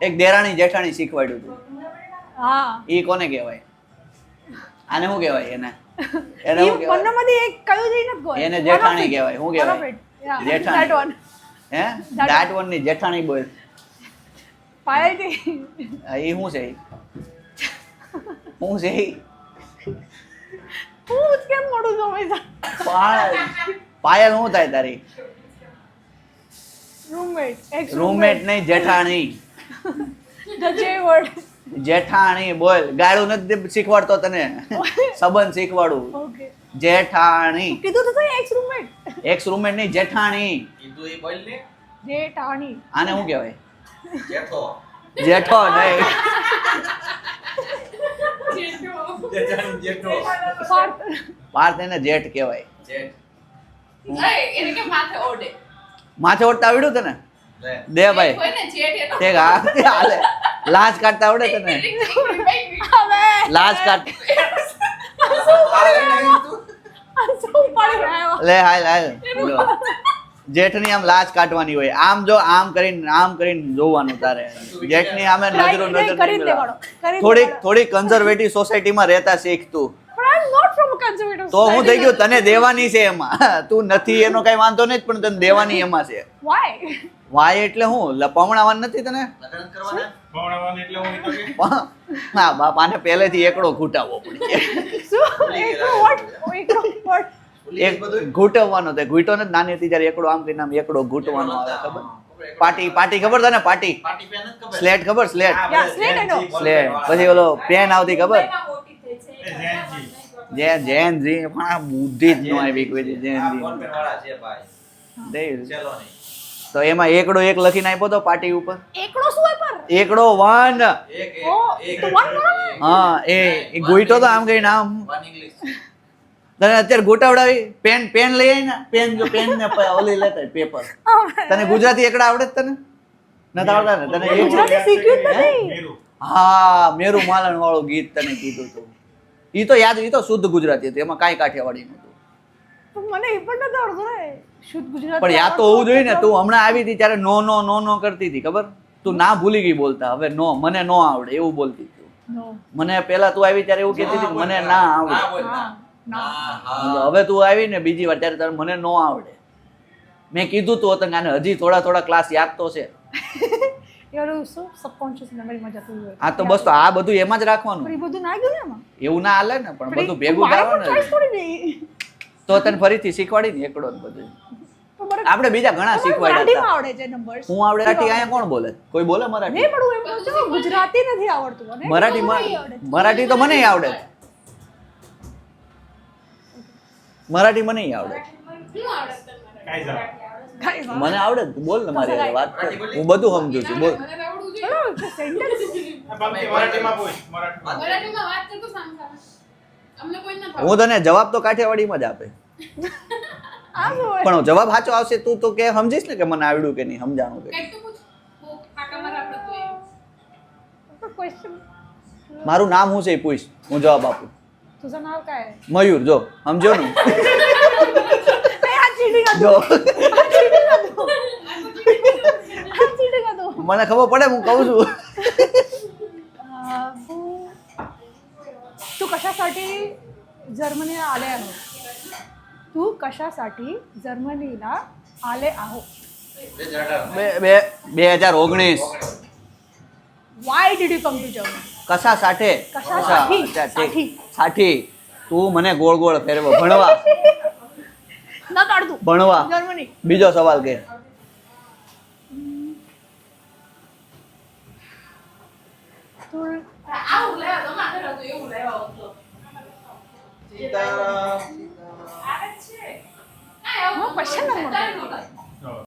એક દેરાણી જેઠાણી શીખવાડ્યું હતું. હા ઈ કોને કહેવાય? આને શું કહેવાય? એને એને ઈ શું કહેવાય? બંનેમાંથી એક કયું જઈ નથી ગયો એને જેઠાણી કહેવાય. શું કહેવાય? જેઠાણી જેઠાણી. હે That that one ની જેઠાણી બોલ. પાયલજી ઈ શું છે? શું છે ઈ? હું કેમ મોડું સમય પાયલ પાયલ શું થાય તારી? રૂમમેટ એક્સ રૂમમેટ નહીં, જેઠાણી. ધ જે વર્ડ જેઠાણી બોલ. ગાળું નથી શીખવાડતો તને, સંબંધ શીખવાડું. ઓકે જેઠાણી. કીધું તો સહી એક્સ રૂમમેટ એક્સ રૂમમેટ નહીં, જેઠાણી. કીધું એ બોલ ને. જેઠાણી આને શું કહેવાય? જેઠો. જેઠો નહીં. જેઠાણી જેઠો. પાર્થ પાર્થ એને જેઠ કહેવાય. જેઠ. એને કે માથે ઓઢે માથે ઓઢતા આવડ્યું તને? લે. દે ભાઈ. હોય ને જેઠ એનો તે હાલે. લાજ કાઢતા આવડે તને? હવે લાજ કાઢ. શું પડી રહ્યા લે હાલ હાલ. જો. જેઠની આમ લાજ કાઢવાની હોય. આમ જો આમ કરીને જોવાનું તારે. જેઠની આમે નજરો નજર કરી નહીં દેવાનો મિલાવવાની. કરી થોડી કન્ઝર્વેટિવ સોસાયટીમાં રહેતા શીખ તું. પણ આઈ એમ નોટ ફ્રોમ કન્ઝર્વેટિવ તો હું થઈ ગયું, તને દેવાની છે એમાં. તું નથી એનો કઈ વાંધો નહીં, પણ તને દેવાની એમાં છે. વાય વાય એટલે હું લપમણાવાન નથી તને? લગ્ન કરવાના? ભવણાવાન એટલે હું ઈ તો કે હા બાપાને પહેલેથી એકડો ઘૂંટાવવો પડી જાય. શું એકડો વોટ વોટ એક ઘૂંટવવાનો તે ઘૂંટો ને નાની હતી ત્યારે એકડો આમ કરીને આમ એકડો ઘૂંટવાનો આવે ખબર? પાટી ખબર તને? પાટી પાર્ટી પેન જ ખબર. સ્લેટ ખબર? Slate Yeah, slate I know. Slate પછી ઓલો પેન આવતી ખબર? મોટી થઈ છે એ જેનજી. જેન જી પણ આ બુદ્ધિ જ ન આવી કોઈ દી જેન આ જી. ફોન પે વાળા છે ભાઈ. દે. ચલો નહીં. તો એમાં એકડો એક લખીને આપ્યો તો પાટી ઉપર. એકડો શું હોય પર એકડો વન. એક ઓ, એક તો one one? હા એ ઘૂંટો તો આમ કરીને આમ. One English. તને અત્યારે ઘૂંટાવડાવી પેન લઈ આવી ને પેન જો પેન ને ઓલી લેતા પેપર. તને ગુજરાતી એકડા આવડે જ તને? નથી આવડતા ને તને? ગુજરાતી શીખ્યું જ નથી મેરુ. હા મેરુ માલણ વાળું ગીત તને કીધું હતું. ઈ તો યાદ, ઈ તો શુદ્ધ ગુજરાતી હતું, એમાં કાંઈ કાઠિયાવાડી નહોતું. તો મને એ પણ નથી આવડતું ને શુદ્ધ ગુજરાતી પણ યાદ તો હોવું જોઈએ ને. તું હમણાં આવી હતી ત્યારે નો નો નો નો કરતી હતી ખબર? તું ના ભૂલી ગઈ બોલતા. હવે નો મને નો આવડે એવું બોલતી હતી. નો મને પેલા તું આવી ત્યારે એવું કહેતી હતી કે મને ના આવડે. ના બોલ ના. ના હા. હવે તું આવી ને બીજી વાર ત્યારે તારે મને નો આવડે. મેં કીધું તું હતું આને હજી થોડા ક્લાસ યાદ તો છે. યાર શું સબકોન્શિયસ મેમરીમાં જતું હોય આ તો બસ તો આ બધું એમાં જ રાખવાનું. પણ એ બધું ના ગયું ને એમાં એવું ના હાલે ને, પણ બધું ભેગું મારે થવાનું પણ choice ને. થોડી રહી. તો તને ફરીથી શીખવાડી ને એકડો ને બધું. તો મારે આપણે બીજા ઘણા શીખવાડ્યા મરાઠીમાં હતા. આવડે છે numbers. હું આવડે મરાઠી અહીંયા કોણ બોલે? કોઈ બોલે મરાઠી? નહીં પણ હું એમ કહું છું કે ગુજરાતી નથી આવડતું મને મરાઠી નહીં આવડે. મરાઠી તો મને આવડે. મરાઠી મને આવડે. શું આવડે તમારે કાયજા. કાંઈ વાત. મને આવડે જ. બોલ ને મારી હારે વાત કર. હું બધું સમજુ છું. બોલ. મને તો આવડવું જોઈએ ચલો sentence આ બાકી મરાઠીમાં બોલ. મરાઠીમાં. મરાઠીમાં વાત કરતો સાંભળા અમને કોઈ ના હું તને જવાબ તો કાઠિયાવાડીમાં જ આપે. આ શું હોય પણ જવાબ સાચો આવશે તું તો કે સમજીશ ને કે મને આવડ્યું કે નહીં સમજાણું કે. કઈક તો પૂછ બહુ કાકા મારા આપણે કોઈ तो क्वेश्चन મારું નામ શું છે એ પૂછ, હું જવાબ આપું. तुझं नाव काय आहे મયુર. જો સમજો ને? हा चीटिंग જો हा चीटिंग હતો મને ખબર પડે, હું કહું છું. तू कशासाठी जर्मनीला आले आहे तू कशासाठी जर्मनीला आले आहो 2019. why did you come to Germany કશા સાથે? કશાसाठी? સાથી. તું મને ગોળ ગોળ ફેરવો. ભણવા. ન કાઢતું ભણવા. જર્મની બીજો સવાલ કે. તું આવું લેવા તમારે ઘરે હતું એવું લેવા હતો સીતારામ. આવે જ છે કાંઈ આવું question નંબર તારે નહોતા.